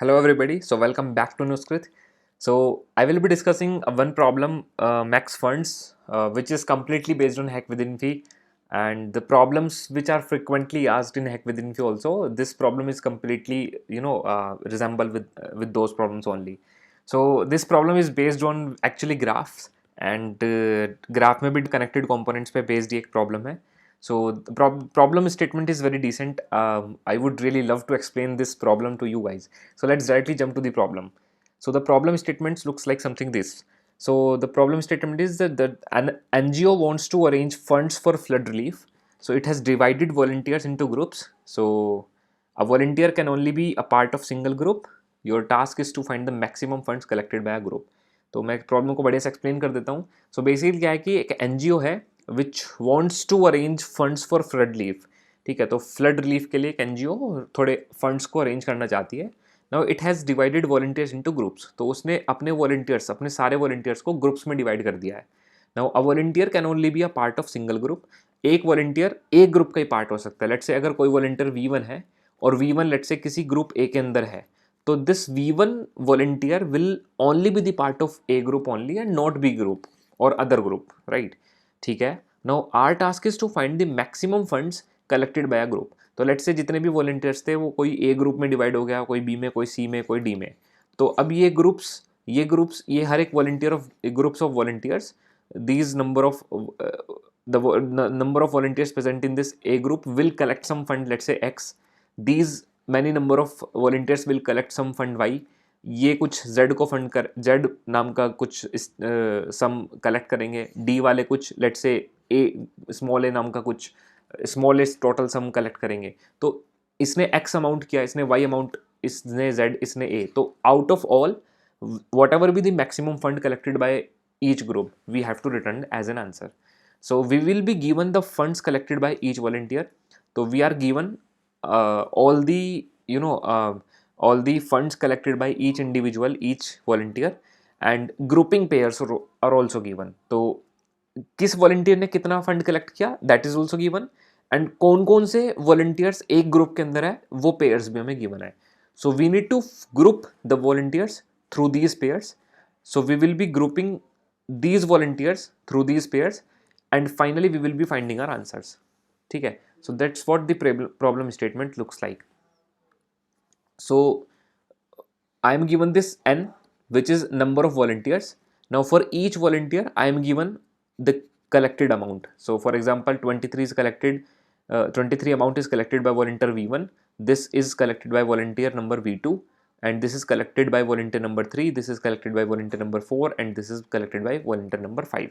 Hello everybody, so welcome back to Nuskrit. So I will be discussing one problem, max funds, which is completely based on Hack Within Fee, and the problems which are frequently asked in Hack Within Fee also. This problem is completely, resemble with those problems only. So this problem is based on actually graphs, and graph में भी connected components पे based ये एक problem है. So the problem statement is very decent. I would really love to explain this problem to you guys. So let's directly jump to the problem. So the problem statement looks like something this. So the problem statement is that an NGO wants to arrange funds for flood relief. So it has divided volunteers into groups. So a volunteer can only be a part of single group. Your task is to find the maximum funds collected by a group. तो मैं problem को बढ़िया से explain कर देता हूँ. So basically क्या है कि एक एनजीओ है which wants to arrange funds for flood relief. ठीक है, तो फ्लड रिलीफ के लिए एक एनजीओ थोड़े फंड्स को अरेंज करना चाहती है. Now it has divided volunteers into groups. तो उसने अपने वॉलंटियर्स, अपने सारे वॉलंटियर्स को ग्रुप्स में डिवाइड कर दिया है. Now a volunteer can only be a part of single group. एक वॉलंटियर एक ग्रुप का ही पार्ट हो सकता है. लेट्स से अगर कोई वॉलंटियर V1 है और V1 लेट्स से किसी ग्रुप ए के अंदर है, तो this V1 volunteer will only be the part of A group only and not B group or other group, right? ठीक है. Now our task is to find the maximum funds collected by a group. तो let's से जितने भी volunteers थे वो कोई ए group में डिवाइड हो गया, कोई बी में, कोई सी में, कोई डी में. तो अब ये हर एक volunteer of groups of volunteers, these number of volunteers present in this A group will collect some fund, let's say X. These many number of volunteers will collect some fund Y. ये कुछ Z को fund कर Z नाम का कुछ सम collect करेंगे. D वाले कुछ let's say A small a नाम का कुछ स्मॉलेस्ट टोटल सम कलेक्ट करेंगे. तो इसने X अमाउंट किया, इसने Y अमाउंट, इसने Z, इसने A. तो out of all whatever be the maximum fund collected by each group, we have to return as an answer. So we will be given the funds collected by each volunteer. So we are given all the all the funds collected by each individual, each volunteer, and grouping pairs are also given. तो किस volunteer ने कितना fund collect किया that is also given. And कौन कौन से volunteers एक group के अंदर है वो पेयर्स भी हमें गिवन है. So we need to group the volunteers through these pairs. So we will be grouping these volunteers through these pairs, and finally we will be finding our answers. ठीक है, so that's what the problem statement looks like. So I am given this n, which is number of volunteers. Now for each volunteer I am given the collected amount. So for example 23 is collected, 23 amount is collected by volunteer V1. This is collected by volunteer number V2, and this is collected by volunteer number 3, this is collected by volunteer number 4, and this is collected by volunteer number 5.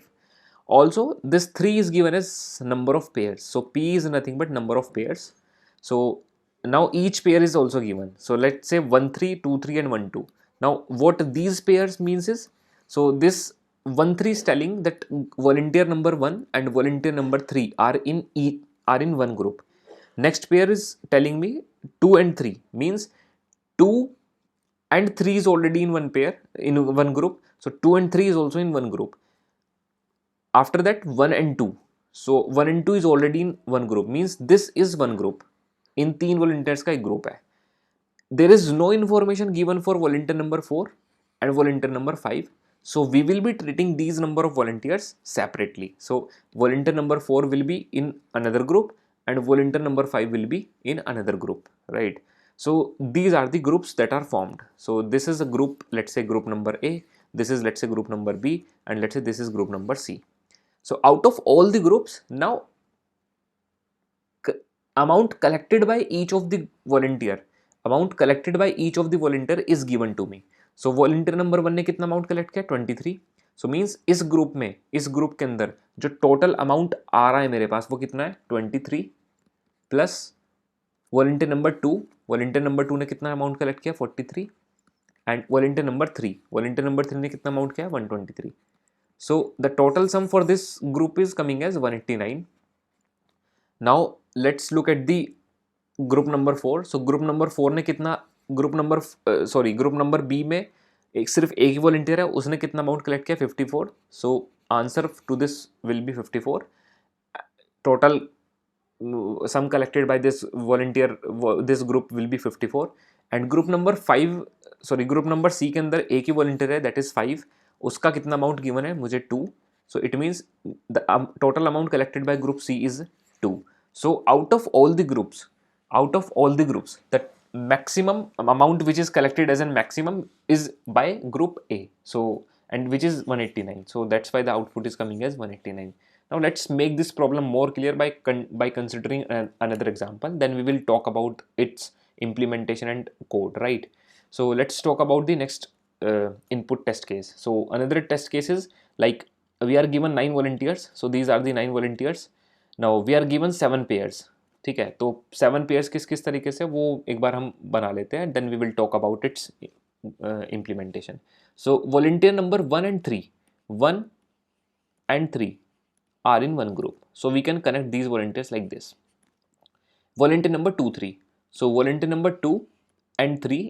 Also this 3 is given as number of pairs. So P is nothing but number of pairs. So now each pair is also given. So let's say 1 3, 2 3, and 1 2. Now what these pairs means is, so this 1 3 is telling that volunteer number 1 and volunteer number 3 are in one group. Next pair is telling me 2 and 3 means 2 and 3 is already in one pair, in one group. So 2 and 3 is also in one group. After that 1 and 2, so 1 and 2 is already in one group, means this is one group. इन तीन volunteers का एक group है. There is no information given for volunteer number 4 and volunteer number 5. So we will be treating these number of volunteers separately. So volunteer number 4 will be in another group and volunteer number 5 will be in another group, right? So these are the groups that are formed. So this is a group, let's say group number A, this is let's say group number B, and let's say this is group number C. So out of all the groups, now amount collected by each of the volunteer, amount collected by each of the volunteer is given to me. So volunteer number 1 ने कितना amount collect किया 23. So means इस group में, इस group के अंदर जो total amount आ रहा है मेरे पास वो कितना है 23 plus volunteer number 2. Volunteer number 2 ने कितना अमाउंट कलेक्ट किया 43, एंड वॉलंटियर नंबर 3 ने कितना अमाउंट किया 123. So the total sum for this group is coming as 189. Now let's look at the group number 4. So group number 4 ने कितना, group number B में सिर्फ एक ही वॉलंटियर है, उसने कितना अमाउंट कलेक्ट किया 54. So answer to this will be 54. Total sum collected by this volunteer, this group will be 54. And group number 5 sorry group number C के अंदर एक ही वॉलंटियर है, दैट इज 5, उसका कितना अमाउंट गिवन है मुझे 2, so it means the total amount collected by group C is 2. So out of all the groups the maximum amount which is collected as a maximum is by group A, so and which is 189, so that's why the output is coming as 189. Now let's make this problem more clear by considering another example, then we will talk about its implementation and code, right? So let's talk about the next input test case. So another test case is like we are given 9 volunteers, so these are the 9 volunteers. Now we are given 7 pairs, ठीक है, तो 7 pairs किस किस तरीके से वो एक बार हम बना लेते हैं, then we will talk about its implementation. So volunteer number 1 and 3 are in one group, so we can connect these volunteers like this. Volunteer number 2, 3, so volunteer number 2 and 3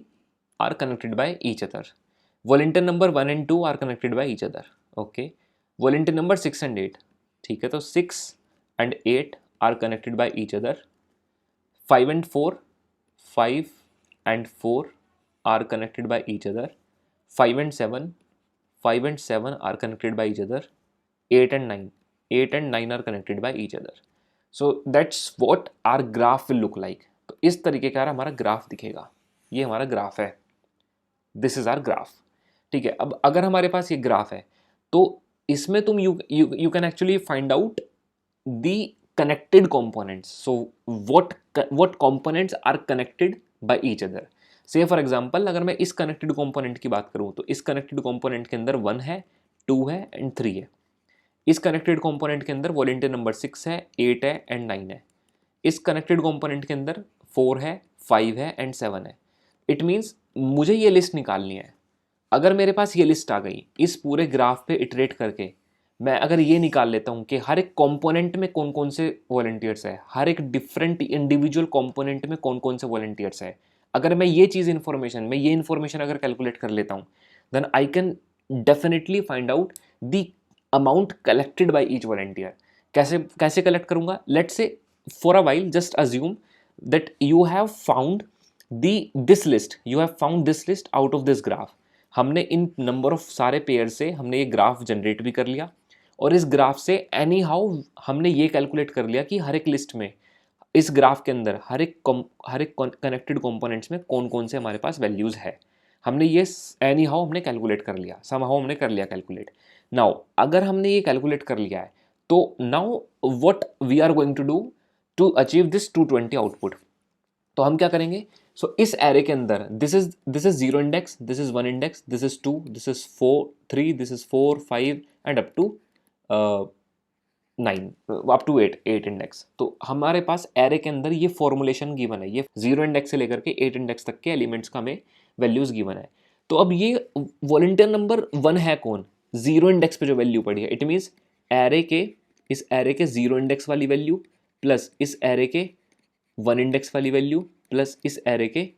are connected by each other. Volunteer number 1 and 2 are connected by each other. Okay, volunteer number 6 and 8, ठीक है, तो 6 and 8 are connected by each other. 5 and 4 are connected by each other. 5 and 7 are connected by each other. 8 and 9 are connected by each other. So that's what our graph will look like. तो इस तरीके का हमारा graph दिखेगा, ये हमारा graph है, this is our graph. ठीक है, अब अगर हमारे पास ये ग्राफ है तो इसमें तुम you can actually find out the connected components. So what components are connected by each other? Say for example अगर मैं इस connected component की बात करूँ तो इस connected component के अंदर 1 है, 2 है and 3 है. इस connected component के अंदर volunteer number 6 है, 8 है and 9 है. इस connected component के अंदर 4 है, 5 है and 7 है. It means मुझे ये लिस्ट निकालनी है. अगर मेरे पास ये लिस्ट आ गई, इस पूरे ग्राफ पे इटरेट करके मैं अगर ये निकाल लेता हूँ कि हर एक कंपोनेंट में कौन कौन से वॉलंटियर्स है, हर एक डिफरेंट इंडिविजुअल कंपोनेंट में कौन कौन से वॉलंटियर्स है, अगर मैं ये चीज़ इन्फॉर्मेशन अगर कैलकुलेट कर लेता हूँ, then I can definitely find out the amount collected by each volunteer. कैसे कलेक्ट करूँगा? Let's say for a while just assume that you have found this list out of this graph. हमने इन number of सारे pair से हमने ये graph generate भी कर लिया और इस ग्राफ से एनी हाउ हमने ये कैलकुलेट कर लिया कि हर एक लिस्ट में इस ग्राफ के अंदर हर एक कनेक्टेड कंपोनेंट्स में कौन कौन से हमारे पास वैल्यूज़ है. हमने ये एनी हाउ हमने कैलकुलेट कर लिया, समहाउ हमने कर लिया कैलकुलेट. नाउ अगर हमने ये कैलकुलेट कर लिया है तो now what we are going to do to achieve this 220 output. तो हम क्या करेंगे? सो इस एरे के अंदर this is 0 index, this is 1 index, this is 2, this is 4 3, this is 4 5 and up to 9 up to 8 index. तो हमारे पास array के अंदर ये फॉर्मुलेशन गिवन है, ये 0 इंडेक्स से लेकर के 8 इंडेक्स तक के एलिमेंट्स का हमें वैल्यूज गिवन है. तो अब ये वॉलंटियर नंबर 1 है कौन? 0 इंडेक्स पे जो वैल्यू पड़ी है. इट मीन्स इस एरे के 0 इंडेक्स वाली वैल्यू प्लस इस एरे के 1 इंडेक्स वाली वैल्यू प्लस इस एरे के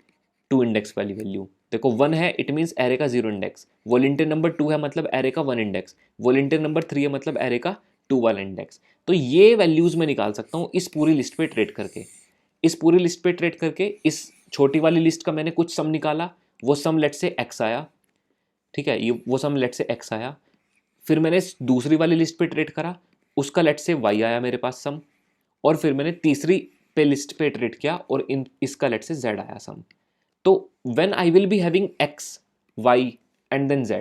2 इंडेक्स वाली वैल्यू. देखो 1 है इट मीन्स एरे का 0 इंडेक्स, वॉलंटियर नंबर 2 है मतलब एरे का 1 इंडेक्स, वॉलंटियर नंबर 3 है मतलब एरे का 2 वाला इंडेक्स. तो ये वैल्यूज़ मैं निकाल सकता हूँ इस पूरी लिस्ट पे ट्रेड करके. इस छोटी वाली लिस्ट का मैंने कुछ सम निकाला, वो सम लेट से x आया, ठीक है, ये वो सम लेट से x आया. फिर मैंने दूसरी वाली लिस्ट पे ट्रेड करा, उसका लेट से y आया मेरे पास सम, और फिर मैंने तीसरी पे लिस्ट पे ट्रेड किया और इसका लेट से z आया सम. तो when I will be having x, y and then z,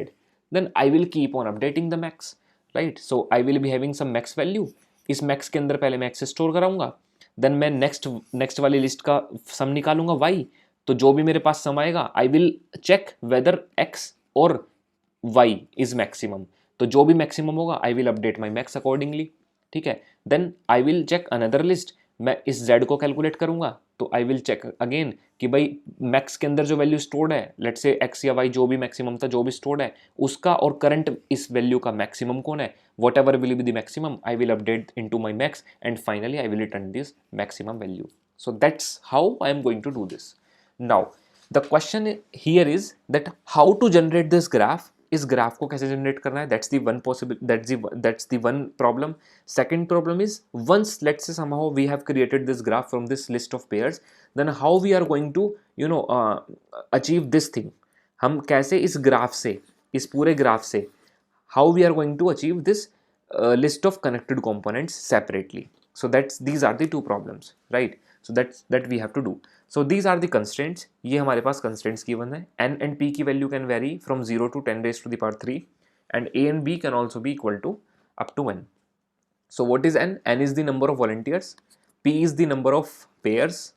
then I will keep on updating the max, right? So I will be having some max value. इस max के अंदर पहले मैं x स्टोर कराऊंगा, then मैं next वाली list का सम निकालूंगा y. तो जो भी मेरे पास सम आएगा I will check whether x और y is maximum. तो जो भी मैक्सिमम होगा I will update my max accordingly, ठीक है. Then I will check another list, मैं इस z को कैलकुलेट करूंगा तो आई विल चेक अगेन कि भाई मैक्स के अंदर जो वैल्यू स्टोर्ड है, लेट से x या y जो भी मैक्सिमम था जो भी स्टोर्ड है उसका और करंट इस वैल्यू का मैक्सिमम कौन है, whatever will be the maximum I will update into my max and finally I will return this maximum value. So that's how I am going to do this. Now the question here is that how to generate this graph. इस graph को कैसे generate करना है, that's the one problem. Second problem is once let's say somehow we have created this graph from this list of pairs, then how we are going to achieve this thing. हम कैसे इस graph से, इस पूरे graph से, how we are going to achieve this list of connected components separately. So these are the two problems, right? So that we have to do. So these are the constraints. ये हमारे पास constraints given है. N and P की value can vary from 0 to 10 raised to the power 3, and A and B can also be equal to up to N. So what is N? N is the number of volunteers, P is the number of pairs,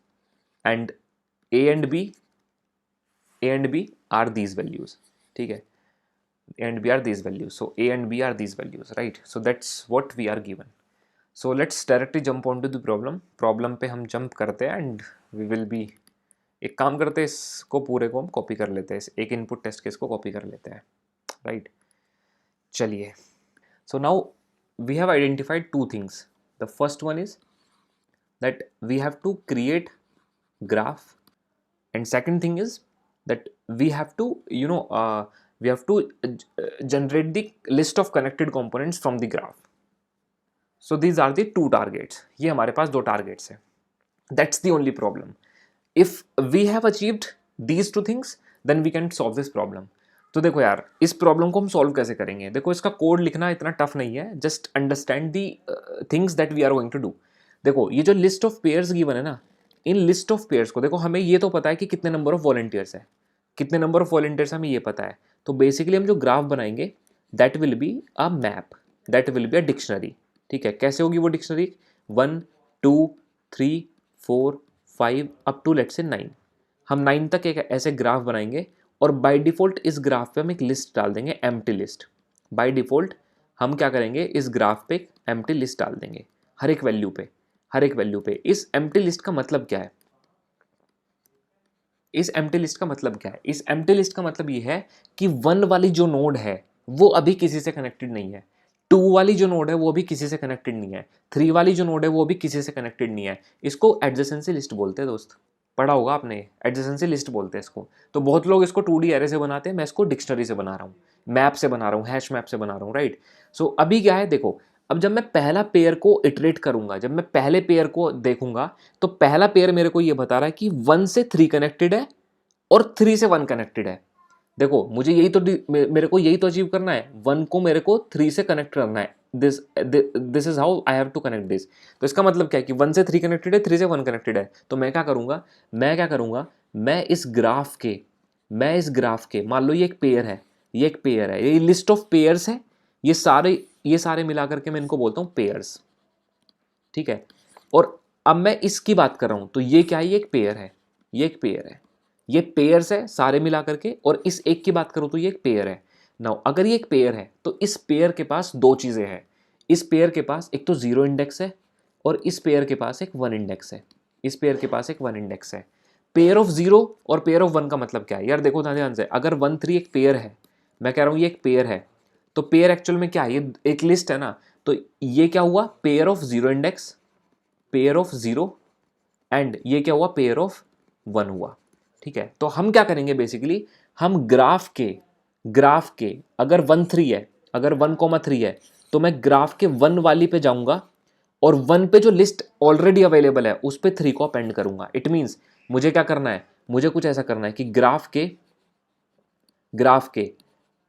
and A and B are these values. ठीक है, A and B are these values. So A and B are these values, right? So that's what we are given. So let's directly jump onto the problem. Problem पे हम jump करते हैं and we will be, एक काम करते हैं, इसको पूरे को हम कॉपी कर लेते हैं, एक इनपुट टेस्ट केस को कॉपी कर लेते हैं, राइट? चलिए. So now we have identified two things. The first one is that we have to create graph, and second thing is that we have to we have to generate the list of connected components from the graph. So these are the two targets. ये हमारे पास दो targets हैं. That's the only problem. If we have achieved these two things, then we can solve this problem. तो देखो यार, इस problem को हम सॉल्व कैसे करेंगे? देखो, इसका कोड लिखना इतना टफ नहीं है. Just understand the things that we are going to do. देखो, ये जो लिस्ट ऑफ पेयर्स गिवन है ना, इन लिस्ट ऑफ पेयर्स को देखो, हमें ये तो पता है कि कितने नंबर ऑफ वॉलंटियर्स है, कितने नंबर ऑफ वॉलंटियर्स हमें ये पता है. तो बेसिकली हम जो ग्राफ बनाएंगे, that will be a map, that will be a dictionary. ठीक है, कैसे होगी वो dictionary? 1 2 3 4 5 up to let's say 9. हम 9 तक एक ऐसे ग्राफ बनाएंगे और बाय डिफ़ॉल्ट इस ग्राफ पे हम एक लिस्ट डाल देंगे, एम्प्टी लिस्ट. बाय डिफ़ॉल्ट हम क्या करेंगे, इस ग्राफ पे एक एम्प्टी लिस्ट डाल देंगे हर एक वैल्यू पे, हर एक वैल्यू पे. इस एम्प्टी लिस्ट का मतलब क्या है? इस एम्प्टी लिस्ट का मतलब क्या है? इस एम्प्टी लिस्ट का मतलब ये है कि 1 वाली जो नोड है वो अभी किसी से कनेक्टेड नहीं है, 2 वाली जो नोड है वो अभी किसी से कनेक्टेड नहीं है, 3 वाली जो नोड है वो अभी किसी से कनेक्टेड नहीं है. इसको एडजेसेंसी लिस्ट बोलते हैं दोस्त, पढ़ा होगा आपने, एडजेसेंसी लिस्ट बोलते हैं इसको. तो बहुत लोग इसको 2D एरे से बनाते हैं, मैं इसको डिक्शनरी से बना रहा हूँ, मैप से बना रहा हूँ, हैश मैप से बना रहा हूँ, राइट? सो अभी क्या है, देखो, अब जब मैं पहला पेयर को इटरेट करूंगा, जब मैं पहले पेयर को देखूंगा, तो पहला पेयर मेरे को ये बता रहा है कि 1 से 3 कनेक्टेड है और 3 से 1 कनेक्टेड है. देखो, मुझे यही तो मेरे को यही तो अचीव करना है, 1 को मेरे को 3 से कनेक्ट करना है. This is how I have to connect this. तो इसका मतलब क्या है कि 1 से 3 कनेक्टेड है, 3 से 1 कनेक्टेड है. तो मैं क्या करूंगा, मैं इस ग्राफ के मान लो ये एक पेयर है, ये लिस्ट ऑफ पेयर्स है, ये सारे मिला करके मैं इनको बोलता हूँ पेयर्स. ठीक है, और अब मैं इसकी बात कर रहा हूँ, तो ये क्या है, ये एक पेयर है, ये पेयर्स है सारे मिला करके. और इस एक की बात करूँ तो ये एक पेयर है. नाउ अगर ये एक पेयर है तो इस पेयर के पास दो चीज़ें हैं. इस पेयर के पास एक तो 0 इंडेक्स है और इस पेयर के पास एक 1 इंडेक्स है. पेयर ऑफ 0 और पेयर ऑफ 1 का मतलब क्या है यार? देखो ध्यान से, अगर 1 3 एक पेयर है, मैं कह रहा हूँ ये एक पेयर है, तो पेयर एक्चुअल में क्या है, ये एक लिस्ट है ना. तो ये क्या हुआ, pair of 0 index, pair of 0, and ये क्या हुआ, पेयर ऑफ 1 हुआ. ठीक है, तो हम क्या करेंगे, बेसिकली हम ग्राफ के अगर 1 3 है, अगर 1,3 है, तो मैं ग्राफ के 1 वाली पे जाऊंगा और 1 पे जो लिस्ट ऑलरेडी अवेलेबल है उस पे 3 को अपेंड करूंगा. इट मीन्स मुझे क्या करना है, मुझे कुछ ऐसा करना है कि ग्राफ के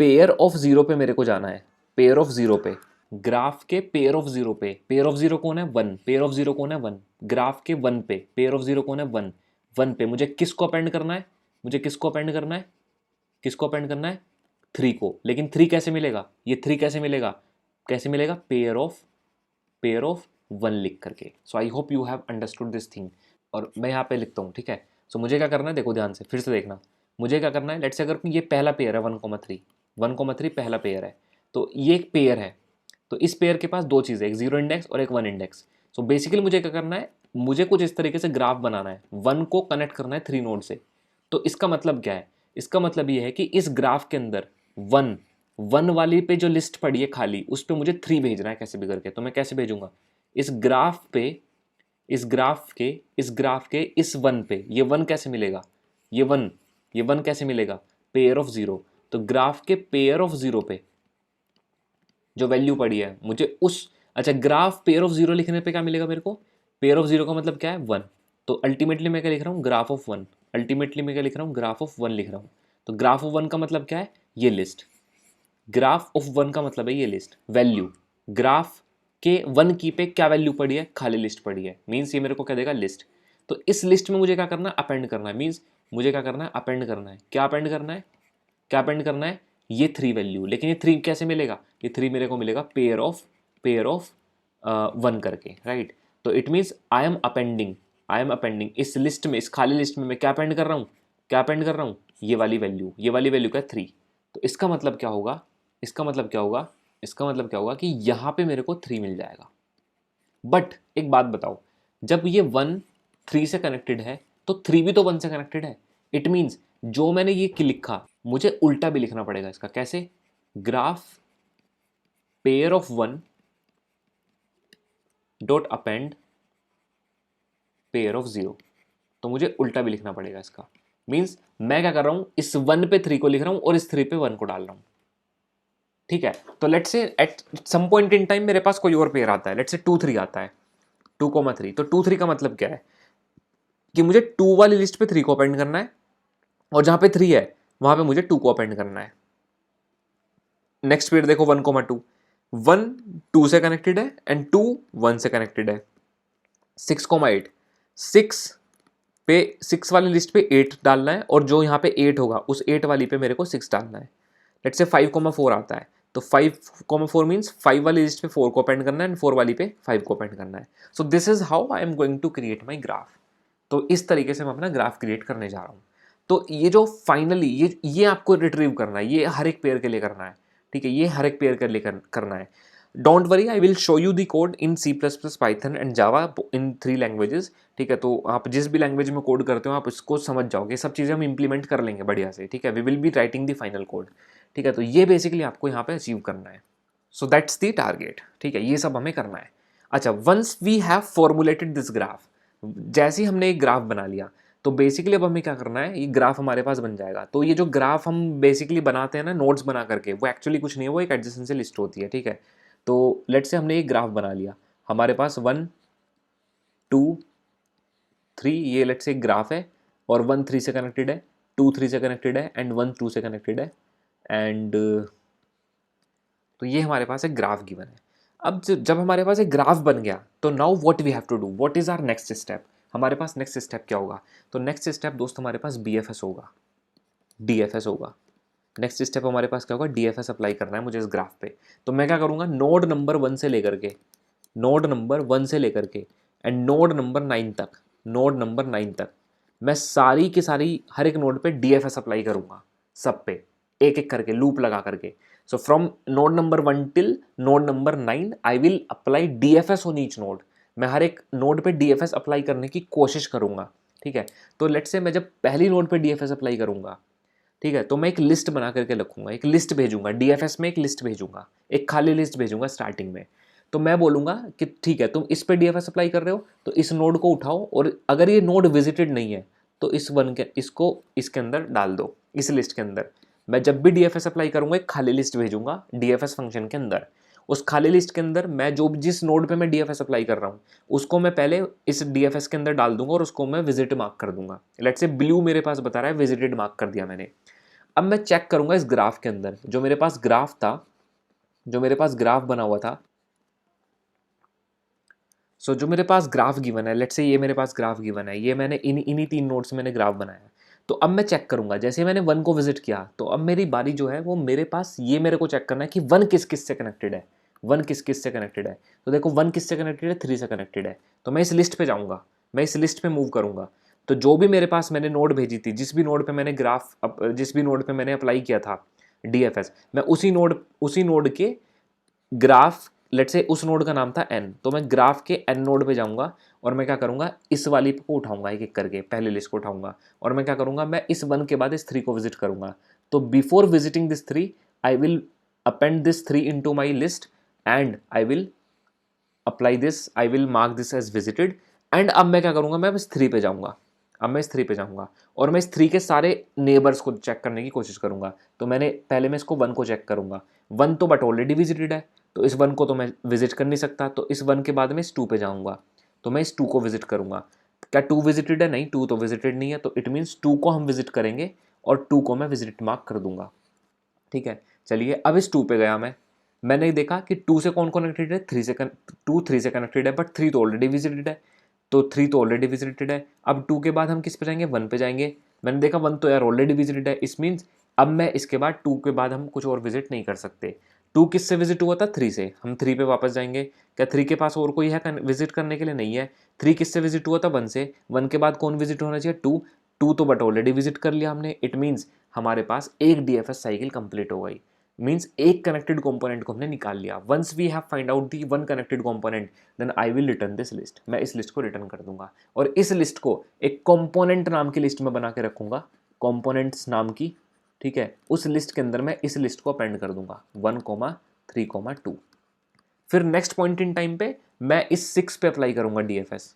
पेयर ऑफ 0 पे मेरे को जाना है, पेयर ऑफ 0 पे, ग्राफ के पेयर ऑफ 0 पे. पेयर ऑफ 0 कौन है, 1. पेयर ऑफ 0 कौन है, 1. ग्राफ के 1 पे पेयर ऑफ 0 कौन है, 1 पे मुझे किसको अपेंड करना है, किसको अपेंड करना है, 3 को. लेकिन 3 कैसे मिलेगा, ये 3 कैसे मिलेगा, पेयर ऑफ 1 लिख करके. So I hope you have understood this thing. और मैं यहाँ पे लिखता हूँ, ठीक है. सो मुझे क्या करना है, देखो ध्यान से, फिर से देखना, मुझे क्या करना है. लेट्स से अगर ये पहला पेयर है 1,3 पहला पेयर है, तो ये एक पेयर है. तो इस पेयर के पास दो चीज़ें, एक 0 इंडेक्स और एक 1 इंडेक्स. सो बेसिकली मुझे क्या करना है, मुझे कुछ इस तरीके से ग्राफ बनाना है, 1 को कनेक्ट करना है 3 नोड से. तो इसका मतलब क्या है, इसका मतलब ये है कि इस ग्राफ के अंदर 1 वाली पे जो लिस्ट पड़ी है खाली, उस पर मुझे 3 भेजना है कैसे भी करके. तो मैं कैसे भेजूंगा, इस ग्राफ के इस 1 पे, ये 1 कैसे मिलेगा, ये 1 कैसे मिलेगा, पेयर ऑफ 0. तो ग्राफ के पेयर ऑफ 0 पे जो वैल्यू पड़ी है मुझे अच्छा, ग्राफ पेयर ऑफ 0 लिखने पे क्या मिलेगा मेरे को, पेयर ऑफ 0 का मतलब क्या है, 1. तो अल्टीमेटली मैं क्या लिख रहा हूँ, ग्राफ ऑफ 1. लिख रहा हूँ, तो ग्राफ ऑफ वन का मतलब क्या है, ये लिस्ट। ग्राफ ऑफ वन का मतलब है ये लिस्ट, वैल्यू ग्राफ के वन की पे क्या वैल्यू पड़ी है, खाली लिस्ट पड़ी है, मीन्स ये मेरे को क्या देगा, लिस्ट। तो इस लिस्ट में मुझे क्या करना है, अपेंड करना है, मीन्स मुझे क्या करना है, अपेंड करना है। क्या अपेंड करना है, क्या अपेंड करना है, ये 3 वैल्यू। लेकिन ये 3 कैसे मिलेगा, ये 3 मेरे को मिलेगा पेयर ऑफ वन करके, राइट। तो it means I am appending इस लिस्ट में, इस खाली लिस्ट में मैं क्या अपेंड कर रहा हूँ, क्या अपेंड कर रहा हूँ, ये वाली वैल्यू का 3। तो इसका मतलब क्या होगा, इसका मतलब क्या होगा कि यहाँ पे मेरे को 3 मिल जाएगा। बट एक बात बताओ, जब ये 1 3 से कनेक्टेड है तो 3 भी तो 1 से कनेक्टेड है। इट मीन्स जो मैंने ये लिखा मुझे उल्टा भी लिखना पड़ेगा इसका। कैसे, graph pair of 1 dot append pair of 0। तो मुझे उल्टा भी लिखना पड़ेगा इसका। मीन्स मैं क्या कर रहा हूं, इस 1 पे 3 को लिख रहा हूं और इस 3 पे 1 को डाल रहा हूं। ठीक है, तो let's say at some point in time मेरे पास कोई और पेयर आता है, लेट्स से 2 3 आता है, 2,3। तो 2 3 का मतलब क्या है कि मुझे 2 वाली लिस्ट पे 3 को अपेंड करना है और जहां पे 3 है वहां पे मुझे 2 को अपेंड करना है। नेक्स्ट पेयर देखो 1,2, 1 2 से कनेक्टेड है एंड 2 1 से कनेक्टेड है। 6,8, 6 पे 6 वाली लिस्ट पे 8 डालना है और जो यहाँ पे 8 होगा उस 8 वाली पे मेरे को 6 डालना है। लेट्स से 5,4 आता है, तो 5,4 मीन्स 5 वाली लिस्ट पे 4 को अपेंड करना है एंड 4 वाली पे 5 को अपेंड करना है। So this is how I am going to create my graph. तो इस तरीके से मैं अपना ग्राफ क्रिएट करने जा रहा हूँ। तो ये जो फाइनली ये आपको रिट्रीव करना है, ये हर एक पेयर के लिए करना है। ठीक है, ये हर एक पेयर के लिए करना है। Don't worry, I will show you the code in C++, Python and Java in 3 languages. ठीक है, तो आप जिस भी लैंग्वेज में कोड करते हो आप इसको समझ जाओगे, सब चीज़ें हम इंप्लीमेंट कर लेंगे बढ़िया से। ठीक है, we will be writing the final code. ठीक है, तो ये बेसिकली आपको यहाँ पे अचीव करना है। So that's the target. ठीक है, ये सब हमें करना है। अच्छा, once we have formulated this graph, जैसे ही हमने एक ग्राफ बना लिया तो बेसिकली अब हमें क्या करना है, ये ग्राफ हमारे पास बन जाएगा। तो ये जो ग्राफ हम बेसिकली बनाते हैं ना नोट्स बना करके, वो एक्चुअली कुछ नहीं है, वो एक एडजेसेंसी लिस्ट होती है। ठीक है, तो लेट्स से हमने एक ग्राफ बना लिया, हमारे पास 1 2 3, ये लेट्स से एक ग्राफ है और 1 3 से कनेक्टेड है, 2 3 से कनेक्टेड है एंड 1 2 से कनेक्टेड है एंड तो ये हमारे पास एक ग्राफ गिवन है। अब जब हमारे पास एक ग्राफ बन गया तो now what we have to do, what is our next step. हमारे पास नेक्स्ट स्टेप क्या होगा, तो नेक्स्ट स्टेप दोस्त हमारे पास BFS होगा, DFS होगा। नेक्स्ट स्टेप हमारे पास क्या होगा, DFS अप्लाई करना है मुझे इस ग्राफ पे। तो मैं क्या करूँगा, नोड नंबर 1 से लेकर के एंड नोड नंबर 9 तक मैं सारी की सारी हर एक नोड पे DFS अप्लाई करूँगा, सब पे एक एक करके लूप लगा करके। So from node number 1 till node number 9 I will apply DFS on each node. मैं हर एक नोड पे DFS अप्लाई करने की कोशिश करूँगा। ठीक है, तो लेट्स से मैं जब पहली नोड पे DFS अप्लाई करूँगा, ठीक है, तो मैं एक लिस्ट बना करके रखूँगा, एक लिस्ट भेजूँगा DFS में, एक लिस्ट भेजूँगा, एक खाली लिस्ट भेजूँगा स्टार्टिंग में। तो मैं बोलूँगा कि ठीक है, तुम इस पे DFS अप्लाई कर रहे हो तो इस नोड को उठाओ और अगर ये नोड विजिटेड नहीं है तो इसको इसके अंदर डाल दो, इस लिस्ट के अंदर। मैं जब भी DFS अप्लाई करूँगा एक खाली लिस्ट भेजूँगा DFS फंक्शन के अंदर। उस खाली लिस्ट के अंदर मैं जिस नोड पे मैं DFS अप्लाई कर रहा हूँ उसको मैं पहले इस DFS के अंदर डाल दूंगा और उसको मैं विजिट मार्क कर दूंगा। लेट्स से ब्लू मेरे पास बता रहा है विजिटेड मार्क कर दिया मैंने। अब मैं चेक करूंगा इस ग्राफ के अंदर, जो मेरे पास ग्राफ था, जो मेरे पास ग्राफ बना हुआ था, जो मेरे पास ग्राफ गिवन है, लेट्स से ये मेरे पास ग्राफ गिवन है, ये मैंने इन्हीं 3 नोड से मैंने ग्राफ बनाया। तो अब मैं चेक करूंगा, जैसे मैंने 1 को विजिट किया तो अब मेरी बारी जो है वो मेरे पास ये मेरे को चेक करना है कि 1 किस किस से कनेक्टेड है, 1 किस किस से कनेक्टेड है। तो देखो 1 किस से कनेक्टेड है, 3 से कनेक्टेड है। तो मैं इस लिस्ट पे जाऊंगा, मैं इस लिस्ट पे मूव करूंगा। तो जो भी मेरे पास मैंने नोड भेजी थी, जिस भी नोड पे मैंने अप्लाई किया था DFS, मैं उसी नोड के ग्राफ, लेट्स से उस नोड का नाम था n, तो मैं ग्राफ के n नोड पे जाऊंगा और मैं क्या करूंगा, इस वाली को उठाऊंगा एक एक करके, पहले लिस्ट को उठाऊंगा और मैं क्या करूंगा, मैं इस 1 के बाद इस 3 को विजिट करूंगा। तो before visiting this 3 I will append this 3 into my list and I will apply this, I will mark this as visited. And अब मैं क्या करूंगा, मैं इस 3 पे जाऊंगा, अब मैं इस 3 पे जाऊंगा और मैं इस 3 के सारे नेबर्स को चेक करने की कोशिश करूंगा। तो पहले मैं इसको 1 को चेक करूंगा, 1 तो बट ऑलरेडी विजिटेड है तो इस 1 को तो मैं विजिट कर नहीं सकता। तो इस 1 के बाद मैं इस 2 पे जाऊंगा, तो मैं इस 2 को विजिट करूंगा। क्या 2 विजिटेड है, नहीं 2 तो विजिटेड नहीं है, तो इट मीन्स 2 को हम विजिट करेंगे और 2 को मैं विजिटेड मार्क कर दूंगा। ठीक है, चलिए अब इस 2 पे गया मैंने देखा कि 2 से कौन कनेक्टेड है, 3 से कनेक्टेड है, बट 3 तो ऑलरेडी विजिटेड है, तो 3 तो ऑलरेडी विजिटेड है। अब 2 के बाद हम किस पे जाएंगे, 1 पे जाएंगे। मैंने देखा 1 तो यार ऑलरेडी विजिटेड है, इस मीन्स अब मैं इसके बाद 2 के बाद हम कुछ और विजिट नहीं कर सकते। 2 किससे विजिट हुआ था, 3 से, हम 3 पे वापस जाएंगे। क्या 3 के पास और कोई है विजिट करने के लिए, नहीं है। 3 किससे विजिट हुआ था, 1 से, 1 के बाद कौन विजिट होना चाहिए, 2, 2 तो बट ऑलरेडी विजिट कर लिया हमने। इट मीन्स हमारे पास एक डीएफएस साइकिल कंप्लीट हो गई, मीन्स एक कनेक्टेड कंपोनेंट को हमने निकाल लिया। Once we have find out the one connected component, then I will return this list, मैं इस लिस्ट को रिटर्न कर दूंगा और इस लिस्ट को एक कंपोनेंट नाम की लिस्ट में बना के रखूंगा, कंपोनेंट्स नाम की। ठीक है, उस लिस्ट के अंदर मैं इस लिस्ट को अपेंड कर दूंगा 1, 3, 2। फिर नेक्स्ट पॉइंट इन टाइम पे मैं इस 6 पे अप्लाई करूंगा डीएफएस,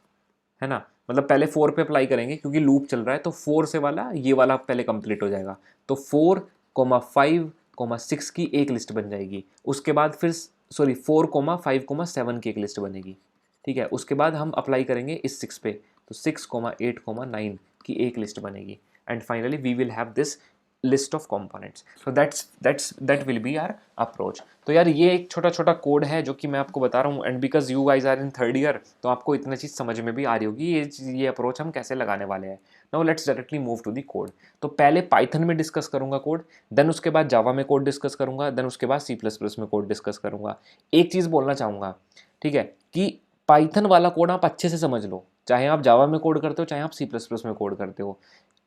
है ना। मतलब पहले 4 पे अप्लाई करेंगे क्योंकि लूप चल रहा है, तो 4 से वाला ये वाला पहले कंप्लीट हो जाएगा, तो 4, 5, 6 की एक लिस्ट बन जाएगी। उसके बाद फिर 4, 5, 7 की एक लिस्ट बनेगी। ठीक है, उसके बाद हम अप्लाई करेंगे इस 6 पे, तो 6, 8, 9 की एक लिस्ट बनेगी। And finally we will have this list of components. So that will be our approach. तो यार ये एक छोटा छोटा कोड है जो कि मैं आपको बता रहा हूँ, and because you guys are in 3rd year, तो आपको इतना चीज़ समझ में भी आ रही होगी ये अप्रोच हम कैसे लगाने वाले हैं। Now let's directly move to the code. तो पहले पाइथन में डिस्कस करूंगा कोड, देन उसके बाद जावा में कोड डिस्कस करूंगा, देन उसके बाद C++ में कोड डिस्कस करूंगा। एक चीज़ बोलना चाहूँगा, ठीक है, कि पाइथन वाला कोड आप अच्छे से समझ लो, चाहे आप जावा में कोड करते हो चाहे आप C++ में कोड करते हो।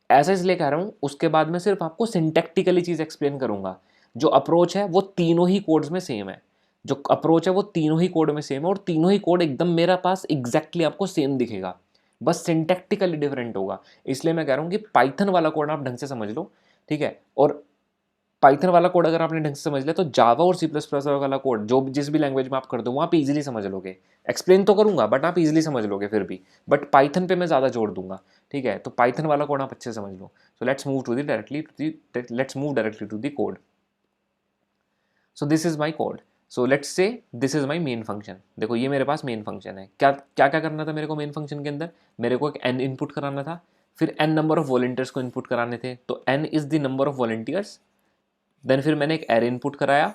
ऐसा इसलिए कह रहा हूँ, उसके बाद में सिर्फ आपको सिंटैक्टिकली चीज़ एक्सप्लेन करूंगा। जो अप्रोच है वो तीनों ही कोड्स में सेम है, जो अप्रोच है वो तीनों ही कोड में सेम है, और तीनों ही कोड एकदम मेरा पास एग्जैक्टली आपको सेम दिखेगा, बस सिंटैक्टिकली डिफरेंट होगा। इसलिए मैं कह रहा हूँ कि पाइथन वाला कोड आप ढंग से समझ लो, ठीक है। और पाइथन वाला कोड अगर आपने ढंग से समझ लिया तो जावा और C++ वाला कोड जो जिस भी लैंग्वेज में आप कर दो, वहाँ आप इजीली समझ लोगे। एक्सप्लेन तो करूंगा बट आप इजीली समझ लोगे फिर भी, बट पाइथन पे मैं ज़्यादा जोर दूंगा। ठीक है, तो पाइथन वाला कोड आप अच्छे से समझ लो। So let's move directly to the code. So this is my code. So let's say this is my main function. देखो ये मेरे पास मेन फंक्शन है। क्या क्या क्या करना था मेरे को मेन फंक्शन के अंदर, मेरे को एक n इनपुट कराना था, फिर n नंबर ऑफ वॉलंटियर्स को इनपुट कराने थे, तो n is the number of volunteers. Then फिर मैंने एक एरे इनपुट कराया,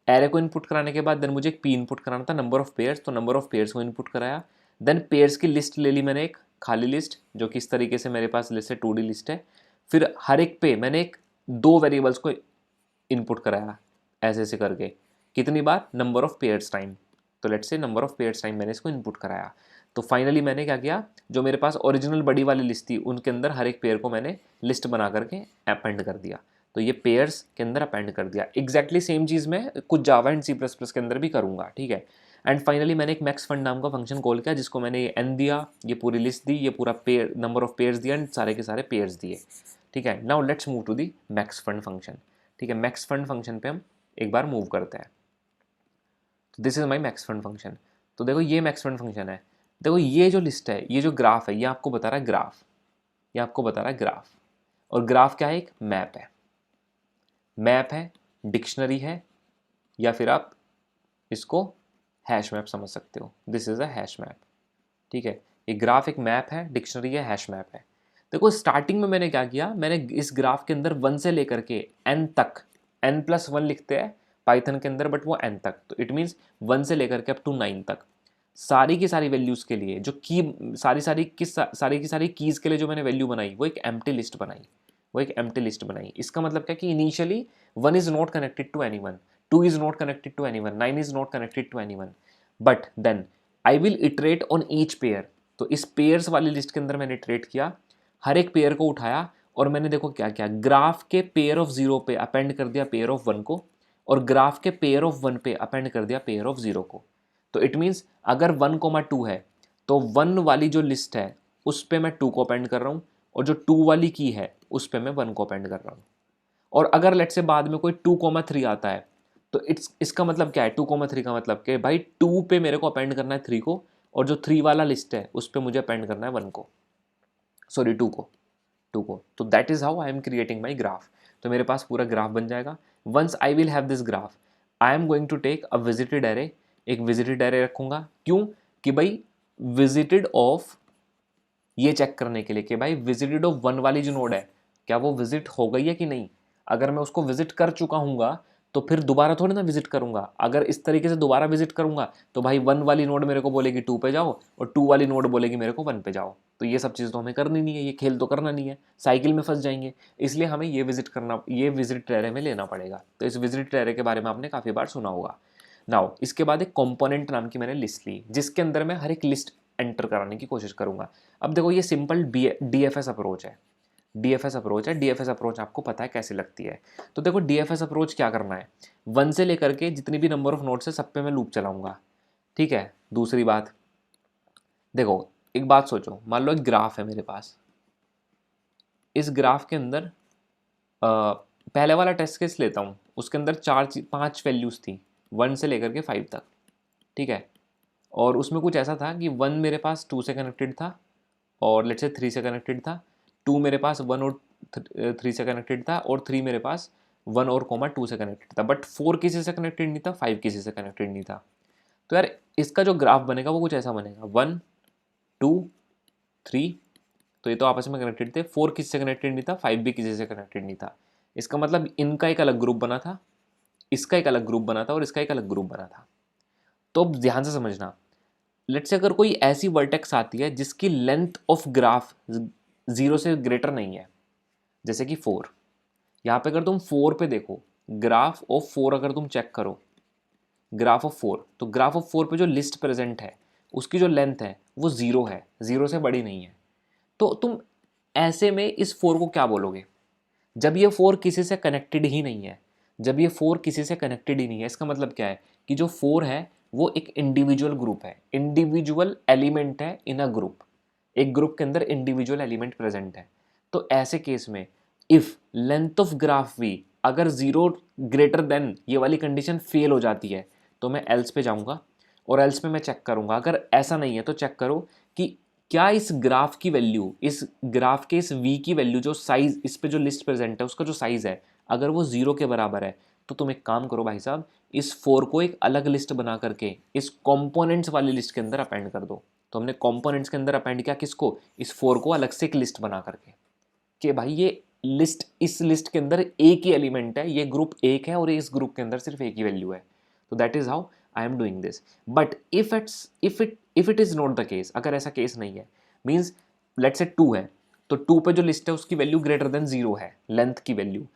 एरे को इनपुट कराने के बाद देन मुझे एक p इनपुट कराना था, नंबर ऑफ पेयर्स, तो नंबर ऑफ पेयर्स को इनपुट कराया। देन पेयर्स की लिस्ट ले ली मैंने, एक खाली लिस्ट, जो कि इस तरीके से मेरे पास लिस्ट है, 2D लिस्ट है। फिर हर एक पे मैंने एक 2 वेरिएबल्स को इनपुट कराया, ऐसे ऐसे करके। कितनी बार, नंबर ऑफ पेयर्स टाइम, तो लेट्स से नंबर ऑफ पेयर्स टाइम मैंने इसको इनपुट कराया। तो फाइनली मैंने क्या किया, जो मेरे पास ओरिजिनल बड़ी वाली लिस्ट थी उनके अंदर हर एक पेयर को मैंने लिस्ट बना करके अपेंड कर दिया। तो ये पेयर्स के अंदर अपेंड कर दिया। एग्जैक्टली सेम चीज़ मैं कुछ जावा एंड C++ के अंदर भी करूँगा, ठीक है। एंड फाइनली मैंने एक मैक्स फंड नाम का फंक्शन कॉल किया, जिसको मैंने ये n दिया, ये पूरी लिस्ट दी, ये पूरा पेयर नंबर ऑफ पेयर्स दिया, एंड सारे के सारे पेयर्स दिए। ठीक है, now let's move to the max fund function. ठीक है, मैक्स फंड फंक्शन पे हम एक बार मूव करते हैं। तो this is my max fund function. तो देखो ये मैक्स फंड फंक्शन है। देखो ये जो लिस्ट है, ये जो ग्राफ है, ये आपको बता रहा है ग्राफ, ये आपको बता रहा है ग्राफ। और ग्राफ क्या है, एक मैप है। मैप है, डिक्शनरी है, या फिर आप इसको हैश मैप समझ सकते हो। This is a hash map. ठीक है, ये ग्राफ एक मैप है, डिक्शनरी है, हैश मैप है। देखो स्टार्टिंग में मैंने क्या किया, मैंने इस ग्राफ के अंदर 1 से लेकर के n तक, n+1 लिखते हैं पाइथन के अंदर, बट वो n तक, तो इट मीन्स 1 से लेकर के अप टू 9 तक सारी की सारी वैल्यूज़ के लिए जो की सारी की सारी कीज़ के लिए जो मैंने वैल्यू बनाई, वो एक एम्प्टी लिस्ट बनाई। इसका मतलब क्या कि initially 1 is not connected to any one, 2 is not connected to any one, 9 is not connected to any one, but then I will iterate on each pair. तो इस पेयर्स वाली लिस्ट के अंदर मैंने इटरेट किया, हर एक पेयर को उठाया, और मैंने देखो क्या क्या, ग्राफ के पेयर ऑफ 0 पे अपेंड कर दिया पेयर ऑफ 1 को, और ग्राफ के पेयर ऑफ 1 पे अपेंड कर दिया पेयर ऑफ 0 को। तो इट मीन्स अगर 1, 2 है तो 1 वाली जो लिस्ट है उस पे मैं 2 को अपेंड कर रहा हूँ, और जो 2 वाली की है उस पे मैं 1 को अपेंड कर रहा हूँ। और अगर लेट से बाद में कोई 2, 3 आता है, तो इसका मतलब क्या है, 2, 3 का मतलब कि भाई 2 पे मेरे को अपेंड करना है 3 को, और जो 3 वाला लिस्ट है उस पे मुझे अपेंड करना है 1 को, सॉरी 2 को। तो that is how I am creating my graph. तो मेरे पास पूरा ग्राफ बन जाएगा। Once I will have this graph, I am going to take a visited array, एक विजिटेड एरे रखूंगा। क्यों, कि भाई विजिटेड ऑफ, ये चेक करने के लिए कि भाई विजिटेड ऑफ 1 वाली जो नोड है क्या वो विजिट हो गई है कि नहीं। अगर मैं उसको विजिट कर चुका हूँगा तो फिर दोबारा थोड़ी ना विजिट करूँगा। अगर इस तरीके से दोबारा विजिट करूँगा तो भाई 1 वाली नोड मेरे को बोलेगी 2 पे जाओ और 2 वाली नोड बोलेगी मेरे को 1 पे जाओ। तो ये सब चीज़ तो हमें करनी नहीं है, ये खेल तो करना नहीं है, साइकिल में फंस जाएंगे। इसलिए हमें ये विजिट एरे में लेना पड़ेगा। तो इस विजिट एरे के बारे में आपने काफ़ी बार सुना होगा। नाउ इसके बाद एक कंपोनेंट नाम की मैंने लिस्ट ली, जिसके अंदर मैं हर एक लिस्ट एंटर कराने की कोशिश करूंगा। अब देखो ये सिंपल डीएफएस अप्रोच है। डीएफएस अप्रोच आपको पता है कैसे लगती है। तो देखो डीएफएस अप्रोच क्या करना है, 1 से लेकर के जितनी भी नंबर ऑफ नोड्स है सब पे मैं लूप चलाऊंगा। ठीक है। दूसरी बात, देखो एक बात सोचो, मान लो एक ग्राफ है मेरे पास। इस ग्राफ के अंदर पहले वाला टेस्ट केस लेता हूँ, उसके अंदर 5 वैल्यूज थी 1 से लेकर के 5 तक। ठीक है। और उसमें कुछ ऐसा था कि 1 मेरे पास 2 से कनेक्टेड था और लेट्स से 3 से कनेक्टेड था, 2 मेरे पास 1 और 3 से कनेक्टेड था और 3 मेरे पास 1 और 2 से कनेक्टेड था। बट 4 किसी से कनेक्टेड नहीं था, 5 किसी से कनेक्टेड नहीं था। तो यार इसका जो ग्राफ बनेगा वो कुछ ऐसा बनेगा, 1 2 3, तो ये तो आपस में कनेक्टेड थे। 4 किसी से कनेक्टेड नहीं था, 5 भी किसी से कनेक्टेड नहीं था। इसका मतलब इनका एक अलग ग्रुप बना था, इसका एक अलग ग्रुप बना था और इसका एक अलग ग्रुप बना था। तो अब ध्यान से समझना, लेट्स से अगर कोई ऐसी वर्टेक्स आती है जिसकी लेंथ ऑफ ग्राफ 0 से ग्रेटर नहीं है, जैसे कि 4। यहाँ पे अगर तुम 4 पे देखो, ग्राफ ऑफ 4 अगर तुम चेक करो, ग्राफ ऑफ 4, तो ग्राफ ऑफ 4 पे जो लिस्ट प्रेजेंट है उसकी जो लेंथ है वो 0 है, 0 से बड़ी नहीं है। तो तुम ऐसे में इस 4 को क्या बोलोगे, जब ये 4 किसी से कनेक्टेड ही नहीं है। जब ये 4 किसी से कनेक्टेड ही नहीं है, इसका मतलब क्या है कि जो 4 है वो एक इंडिविजुअल ग्रुप है, इंडिविजुअल एलिमेंट है इन अ ग्रुप। एक ग्रुप के अंदर इंडिविजुअल एलिमेंट प्रेजेंट है। तो ऐसे केस में if length of graph V अगर 0 ग्रेटर देन ये वाली कंडीशन फेल हो जाती है, तो मैं एल्स पे जाऊंगा और एल्स पे मैं चेक करूंगा। अगर ऐसा नहीं है तो चेक करो कि क्या इस ग्राफ की वैल्यू, इस ग्राफ के इस v की वैल्यू, जो साइज इस पे जो लिस्ट प्रेजेंट है उसका जो साइज है, अगर वो 0 के बराबर है, तो तुम एक काम करो भाई साहब, इस 4 को एक अलग लिस्ट बना करके इस कंपोनेंट्स वाली लिस्ट के अंदर अपेंड कर दो। तो हमने कंपोनेंट्स के अंदर अपेंड किया किसको, इस 4 को अलग से एक लिस्ट बना करके, कि भाई ये लिस्ट, इस लिस्ट के अंदर एक ही एलिमेंट है, ये ग्रुप एक है और इस ग्रुप के अंदर सिर्फ एक ही वैल्यू है। तो that is how I am doing this. But if it is not the case, अगर ऐसा केस नहीं है, मीन्स लेट्स से 2 है, तो 2 पे जो लिस्ट है उसकी वैल्यू ग्रेटर देन 0 है, लेंथ की वैल्यू,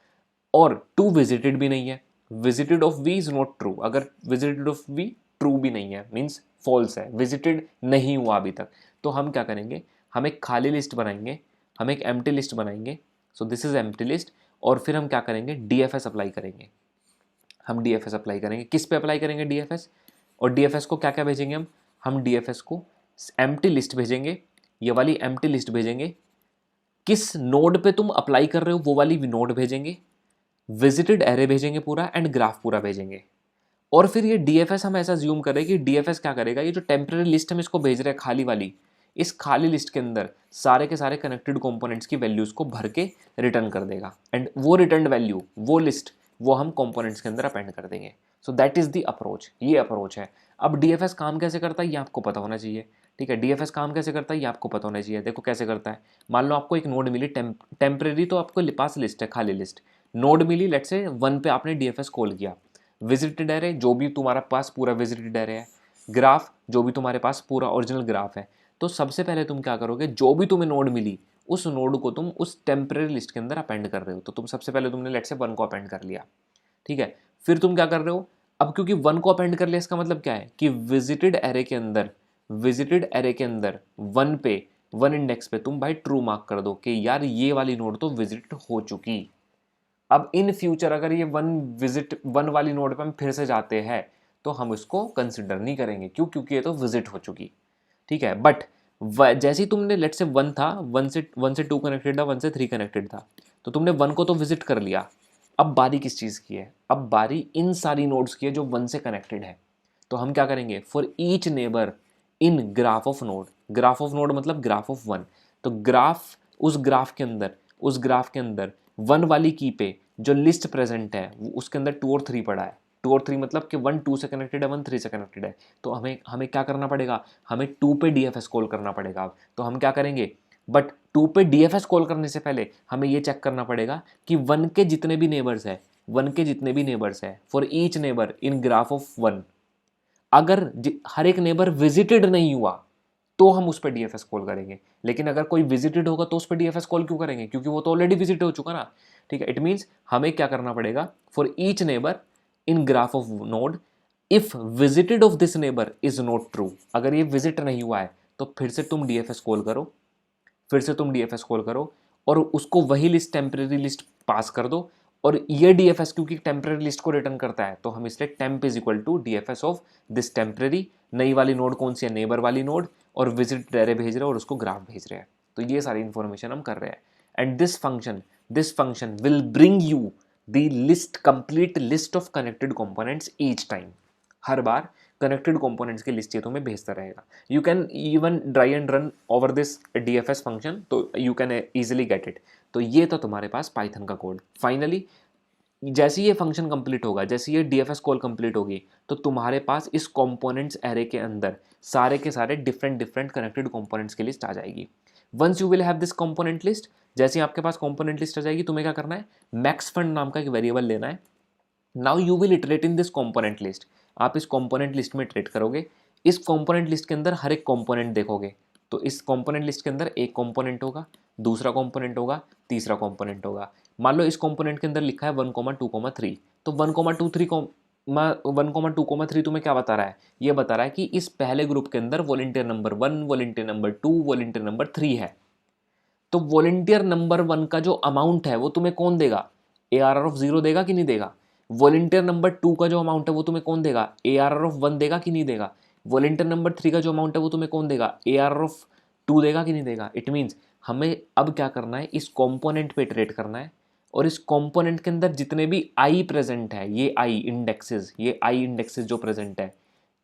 और 2 विजिटेड भी नहीं है, visited of V is not true. अगर विजिटेड ऑफ वी ट्रू भी नहीं है, मीन्स फॉल्स है, विजिटेड नहीं हुआ अभी तक, तो हम क्या करेंगे, हम एक खाली लिस्ट बनाएंगे, हम एक एम्प्टी लिस्ट बनाएंगे। सो दिस इज एम्प्टी लिस्ट। और फिर हम क्या करेंगे, डीएफएस अप्लाई करेंगे। हम डीएफएस अप्लाई करेंगे, किस पे अप्लाई करेंगे डीएफएस, और डीएफएस को क्या क्या भेजेंगे हम डीएफएस को एम्प्टी लिस्ट भेजेंगे, ये वाली एम्प्टी लिस्ट भेजेंगे। किस नोड पे तुम अप्लाई कर रहे हो वो वाली नोड भेजेंगे, विजिटेड एरे भेजेंगे पूरा, एंड ग्राफ पूरा भेजेंगे। और फिर ये डीएफएस हम ऐसा ज्यूम करें कि डीएफएस क्या करेगा, ये जो टेम्पररी लिस्ट हम इसको भेज रहे हैं खाली वाली, इस खाली लिस्ट के अंदर सारे के सारे कनेक्टेड कंपोनेंट्स की वैल्यूज को भर के रिटर्न कर देगा, एंड वो रिटर्न वैल्यू, वो लिस्ट, वो हम कंपोनेंट्स के अंदर अपेंड कर देंगे। So that is the approach, ये अप्रोच है। अब डीएफएस काम कैसे करता है ये आपको पता होना चाहिए। ठीक है, डीएफएस काम कैसे करता है ये आपको पता होना चाहिए। देखो कैसे करता है, मान लो आपको एक नोड मिली, टेम्परेरी तो आपको पास लिस्ट है, खाली list, node milli, let's say 1 पे आपने डीएफएस कॉल किया, विजिटेड एरे जो भी तुम्हारा पास पूरा विजिटेड एरे है, ग्राफ जो भी तुम्हारे पास पूरा ओरिजिनल ग्राफ है। तो सबसे पहले तुम क्या करोगे, जो भी तुम्हें नोड मिली उस नोड को तुम उस टेम्परेरी लिस्ट के अंदर अपेंड कर रहे हो। तो तुम सबसे पहले तुमने लेट्स से 1 को अपेंड कर लिया। ठीक है, फिर तुम क्या कर रहे हो, अब क्योंकि 1 को अपेंड कर लिया, इसका मतलब क्या है कि विजिटेड एरे के अंदर, विजिटेड एरे के अंदर 1 पे, 1 इंडेक्स पे तुम भाई ट्रू मार्क कर दो कि यार ये वाली नोड तो विजिट हो चुकी। अब इन फ्यूचर अगर ये 1 वाली नोड पे हम फिर से जाते हैं तो हम इसको कंसिडर नहीं करेंगे, क्यों, क्योंकि ये तो विजिट हो चुकी। ठीक है, बट जैसे ही तुमने लेट से 1 था, 1 से 2 कनेक्टेड था, 1 से 3 कनेक्टेड था, तो तुमने 1 को तो विजिट कर लिया। अब बारी किस चीज़ की है, अब बारी इन सारी नोड्स की है जो 1 से कनेक्टेड है। तो हम क्या करेंगे, for each neighbour in graph of node, graph of node मतलब ग्राफ ऑफ 1, तो ग्राफ, उस ग्राफ के अंदर, उस ग्राफ के अंदर 1 वाली की पे जो लिस्ट प्रेजेंट है उसके अंदर 2 और 3 पड़ा है। 2 और 3 मतलब कि 1 2 से कनेक्टेड है, 1 3 से कनेक्टेड है। तो हमें हमें क्या करना पड़ेगा, हमें 2 पे डीएफएस कॉल करना पड़ेगा। तो हम क्या करेंगे, बट 2 पे डीएफएस कॉल करने से पहले हमें ये चेक करना पड़ेगा कि 1 के जितने भी नेबर्स है, 1 के जितने भी नेबर्स है, for each neighbour in graph of 1, अगर हर एक नेबर विजिटेड नहीं हुआ तो हम उस पर डीएफएस कॉल करेंगे। लेकिन अगर कोई विजिटेड होगा तो उस पर डीएफएस कॉल क्यों करेंगे, क्योंकि वो तो ऑलरेडी विजिट हो चुका ना। ठीक है, इट मीन्स हमें क्या करना पड़ेगा, for each neighbour in graph of node if visited of this neighbour is not true, अगर ये विजिट नहीं हुआ है तो फिर से तुम डीएफएस कॉल करो, फिर से तुम डीएफएस कॉल करो और उसको वही लिस्ट टेम्परेरी लिस्ट पास कर दो। और ये डीएफएस क्योंकि टेम्परेरी लिस्ट को रिटर्न करता है तो हम इसलिए temp is equal to DFS of this temporary, नई वाली नोड कौन सी है, नेबर वाली नोड, और विजिट एरे भेज रहे हैं और उसको ग्राफ भेज रहे हैं। तो ये सारी इंफॉर्मेशन हम कर रहे हैं। And this function will bring you the list, complete list of connected components each time. हर बार कनेक्टेड कंपोनेंट्स की लिस्ट ये तुम्हें भेजता रहेगा। You can even dry and run over this DFS function, तो you can easily get it. तो ये तो तुम्हारे पास पाइथन का कोड। फाइनली जैसे ही ये फंक्शन कंप्लीट होगा, जैसे ये डीएफएस कॉल कंप्लीट होगी, तो तुम्हारे पास इस कंपोनेंट्स एरे के अंदर सारे के सारे डिफरेंट कनेक्टेड कंपोनेंट्स की लिस्ट आ जाएगी। Once you will have this component list, जैसे ही आपके पास कंपोनेंट लिस्ट आ जाएगी, तुम्हें क्या करना है, मैक्स फंड नाम का एक वेरिएबल लेना है। Now you will iterate in this component list, आप इस कंपोनेंट लिस्ट में इटरेट करोगे। इस कंपोनेंट लिस्ट के अंदर हर एक कंपोनेंट देखोगे, तो इस कंपोनेंट लिस्ट के अंदर एक कंपोनेंट होगा, दूसरा कंपोनेंट होगा, तीसरा कंपोनेंट होगा। मान लो इस कंपोनेंट के अंदर लिखा है 1,2,3, तो 1,2,3 तुम्हें क्या बता रहा है, ये बता रहा है कि इस पहले ग्रुप के अंदर volunteer number 1, volunteer number 2, volunteer number 3 है। तो वॉलंटियर नंबर 1 का जो अमाउंट है वो तुम्हें कौन देगा, ARR ऑफ 0 देगा कि नहीं देगा। वॉलंटियर नंबर 2 का जो अमाउंट है वो तुम्हें कौन देगा, ARR ऑफ 1 देगा कि नहीं देगा। वॉलंटियर नंबर 3 का जो अमाउंट है वो तुम्हें कौन देगा, ARR ऑफ 2 देगा कि नहीं देगा। इट मीन्स हमें अब क्या करना है, इस कॉम्पोनेंट पे इटरेट करना है और इस कॉम्पोनेंट के अंदर जितने भी आई प्रेजेंट है, ये आई इंडेक्सेस जो प्रेजेंट है,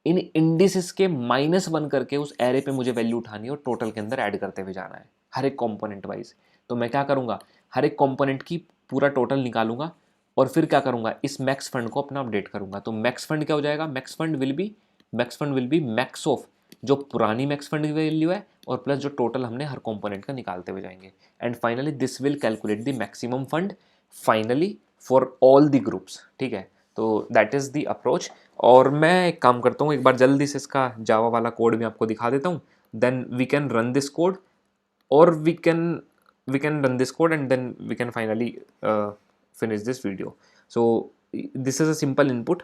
इन इंडिसेस के -1 करके उस एरे पे मुझे वैल्यू उठानी है और टोटल के अंदर ऐड करते हुए जाना है हर एक कंपोनेंट वाइज। तो मैं क्या करूँगा, हर एक कंपोनेंट की पूरा टोटल निकालूंगा और फिर क्या करूँगा, इस मैक्स फंड को अपना अपडेट करूँगा। तो मैक्स फंड क्या हो जाएगा, max fund will be max of जो पुरानी मैक्स फंड की वैल्यू है और प्लस जो टोटल हमने हर कंपोनेंट का निकालते हुए जाएंगे। And finally this will calculate the maximum fund finally for all the groups. ठीक है, तो दैट इज़ द अप्रोच। और मैं एक काम करता हूँ, एक बार जल्दी से इसका जावा वाला कोड भी आपको दिखा देता हूँ, then we can run this code और we can run this code and then we can finally finish this video. So this is a simple input,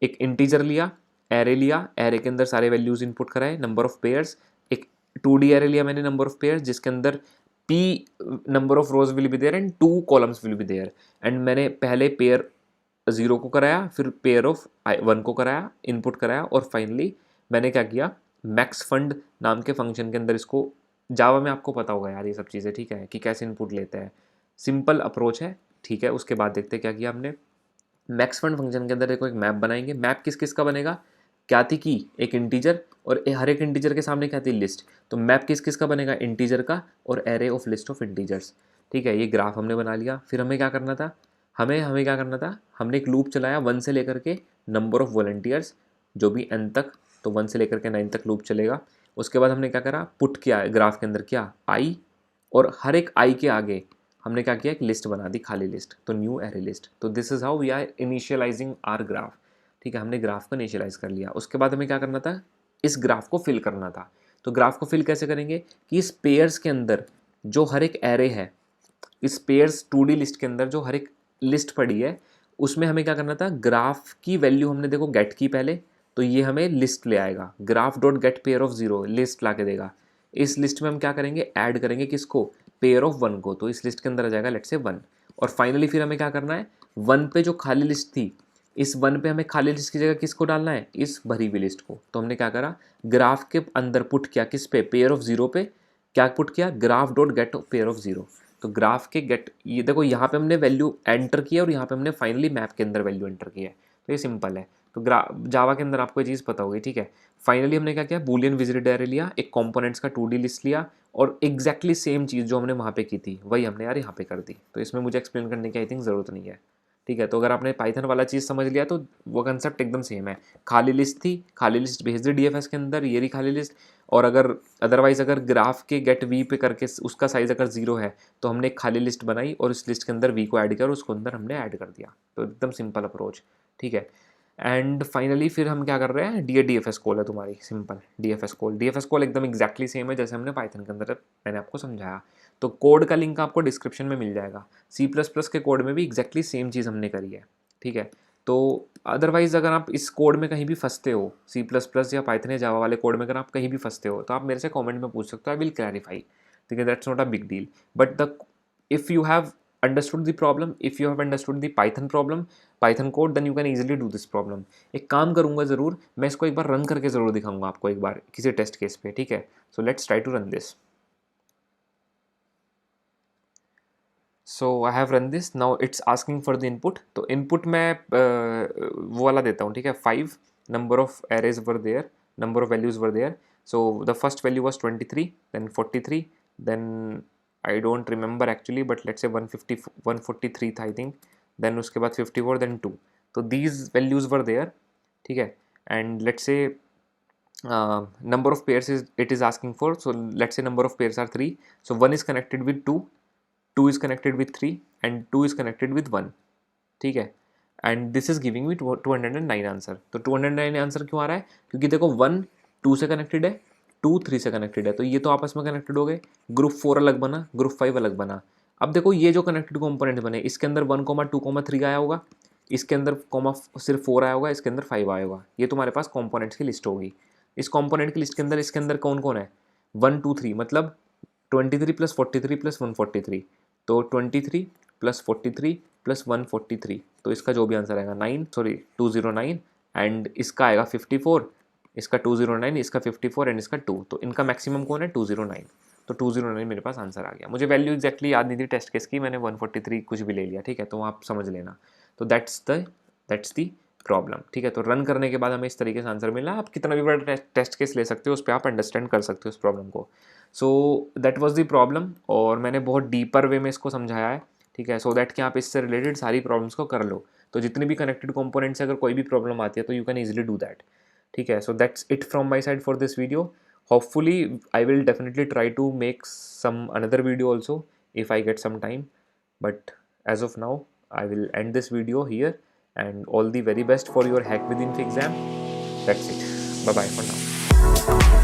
एक इंटीजर लिया, एरे लिया, एरे के अंदर सारे वैल्यूज इनपुट कराए, नंबर ऑफ पेयर्स, एक 2D array लिया मैंने नंबर ऑफ पेयर्स जिसके अंदर p number of rows will be there and 2 columns will be there. And मैंने पहले पेयर 0 को कराया, फिर पेयर ऑफ 1 को कराया, इनपुट कराया और फाइनली मैंने क्या किया, मैक्स फंड नाम के फंक्शन के अंदर इसको, जावा में आपको पता होगा यार ये सब चीज़ें, ठीक है, कि कैसे इनपुट लेते हैं, सिंपल अप्रोच है। ठीक है, उसके बाद देखते हैं क्या किया हमने। मैक्स फंड फंक्शन के अंदर देखो एक मैप बनाएंगे, मैप किस किस का बनेगा, क्या थी की एक इंटीजर और हर एक इंटीजर के सामने क्या थी लिस्ट। तो मैप किस किस का बनेगा, इंटीजर का और array of list of integers. ठीक है, ये ग्राफ हमने बना लिया। फिर हमें क्या करना था, हमें क्या करना था, हमने एक लूप चलाया 1 से लेकर के नंबर ऑफ वॉलंटियर्स जो भी n तक, तो 1 से लेकर के 9 तक लूप चलेगा। उसके बाद हमने क्या करा, पुट किया ग्राफ के अंदर क्या i, और हर एक i के आगे हमने क्या किया, एक लिस्ट बना दी, खाली लिस्ट, तो न्यू एरे लिस्ट। तो this is how we are initialising our graph. ठीक है, हमने ग्राफ को इनिशियलाइज कर लिया। उसके बाद हमें क्या करना था, इस ग्राफ को फिल करना था। तो ग्राफ को फिल कैसे करेंगे कि इस पेयर्स के अंदर जो हर एक एरे है, इस पेयर्स 2D लिस्ट के अंदर जो हर एक लिस्ट पड़ी है उसमें हमें क्या करना था, ग्राफ की वैल्यू हमने देखो गेट की पहले, तो ये हमें लिस्ट ले आएगा, graph dot get pair of 0 list ला के देगा। इस लिस्ट में हम क्या करेंगे, ऐड करेंगे किसको, पेयर ऑफ 1 को, तो इस लिस्ट के अंदर आ जाएगा लेट से 1। और फाइनली फिर हमें क्या करना है, 1 पे जो खाली लिस्ट थी, इस 1 पे हमें खाली लिस्ट की जगह किसको डालना है, इस भरी हुई लिस्ट को। तो हमने क्या करा, ग्राफ के अंदर पुट किया किस पे, पेयर ऑफ 0 पे, क्या पुट किया, graph dot get pair of 0। तो ग्राफ के गेट, ये देखो यहाँ पे हमने वैल्यू एंटर किया और यहाँ पे हमने फाइनली मैप के अंदर वैल्यू एंटर किया है। तो ये सिंपल है। तो जावा के अंदर आपको ये चीज़ पता होगी। ठीक है, फाइनली हमने क्या किया, बूलियन विजिट एरे लिया, एक कंपोनेंट्स का 2D लिस्ट लिया और एग्जैक्टली सेम चीज़ जो हमने वहाँ पे की थी वही हमने यार यहाँ पे कर दी। तो इसमें मुझे एक्सप्लेन करने की आई थिंक ज़रूरत नहीं है। ठीक है। तो अगर आपने पाइथन वाला चीज़ समझ लिया तो वो कंसेप्ट एकदम सेम है। खाली लिस्ट थी, खाली लिस्ट भेज दी डीएफएस के अंदर, ये रही खाली लिस्ट। और अगर अदरवाइज अगर ग्राफ के गेट वी पे करके उसका साइज़ अगर 0 है तो हमने एक खाली लिस्ट बनाई और उस लिस्ट के अंदर वी को ऐड कर उसको अंदर हमने ऐड कर दिया। तो एकदम सिंपल अप्रोच, ठीक है। एंड फाइनली फिर हम क्या कर रहे हैं, डी एफ एस कॉल है तुम्हारी, simple D F S call एकदम एग्जैक्टली सेम है जैसे हमने पाइथन के अंदर मैंने आपको समझाया। तो कोड का लिंक आपको डिस्क्रिप्शन में मिल जाएगा। सी प्लस प्लस के कोड में भी एग्जैक्टली सेम चीज़ हमने करी है, ठीक है। तो अदरवाइज़ अगर आप इस कोड में कहीं भी फंसते हो, सी प्लस प्लस या पाइथन या जावा वाले कोड में अगर आप कहीं भी फंसते हो तो आप मेरे से कमेंट में पूछ सकते हो, आई विल क्लैरिफाई, ठीक है। That's not a big deal. But the if you have understood the problem, if you have understood the python code, then you can easily do this problem. एक काम करूंगा ज़रूर, मैं इसको एक बार रन करके ज़रूर दिखाऊंगा आपको एक बार किसी टेस्ट केस पे, ठीक है। So let's try to run this. So I have run this, now it's asking for the input. तो इनपुट मैं वो वाला देता हूँ, ठीक है। 5 number of arrays were there, number of values were there. So the first value was 23, then 43, then I don't remember actually but let's say 143 था I think, then उसके बाद 54, देन 2। तो दीज वैल्यूज वर देयर, ठीक है। And let's say number of pairs is it is asking for, so let's say number of pairs are 3, so 1 is connected with 2, 2 is connected with 3 and 2 is connected with 1, ठीक है। And this is giving me 209 answer. तो 209 answer क्यों आ रहा है, क्योंकि देखो 1 2 से connected है, 2 3 से कनेक्टेड है, तो ये तो आपस में कनेक्टेड हो गए। ग्रुप 4 अलग बना, ग्रुप 5 अलग बना। अब देखो ये जो कनेक्टेड कंपोनेंट बने, इसके अंदर 1,2,3 आया होगा, इसके अंदर कॉमा सिर्फ 4 आया होगा, इसके अंदर 5 आया होगा। ये तुम्हारे पास कंपोनेंट्स की लिस्ट होगी। इस कंपोनेंट की लिस्ट के अंदर इसके अंदर कौन कौन है, 1 2 3, मतलब 23 प्लस 43 प्लस 143, तो 23 प्लस 43 प्लस 143, तो इसका जो भी आंसर आएगा 209, एंड इसका आएगा 54, इसका 209, इसका 54 एंड इसका 2, तो इनका मैक्सिमम कौन है 209। तो 209 मेरे पास आंसर आ गया। मुझे वैल्यू एग्जैक्टली याद नहीं थी टेस्ट केस की, मैंने 143 कुछ भी ले लिया, ठीक है। तो आप समझ लेना। तो दैट्स दी प्रॉब्लम, ठीक है। तो रन करने के बाद हमें इस तरीके से आंसर मिला। आप कितना भी बड़ा टेस्ट केस ले सकते हो, उस पर आप अंडरस्टैंड कर सकते हो उस प्रॉब्लम को। So that was the problem, और मैंने बहुत डीपर वे में इसको समझाया है, ठीक है, सो दैट कि आप इससे रिलेटेड सारी प्रॉब्लम्स को कर लो। तो जितने भी कनेक्टेड कंपोनेंट्स से अगर कोई भी प्रॉब्लम आती है तो you can easily do that, ठीक है। So that's it from my side for this video. Hopefully I will definitely try to make some another video also if I get some time, but as of now I will end this video here, and all the very best for your Hack with Inf exam. That's it. Bye bye for now.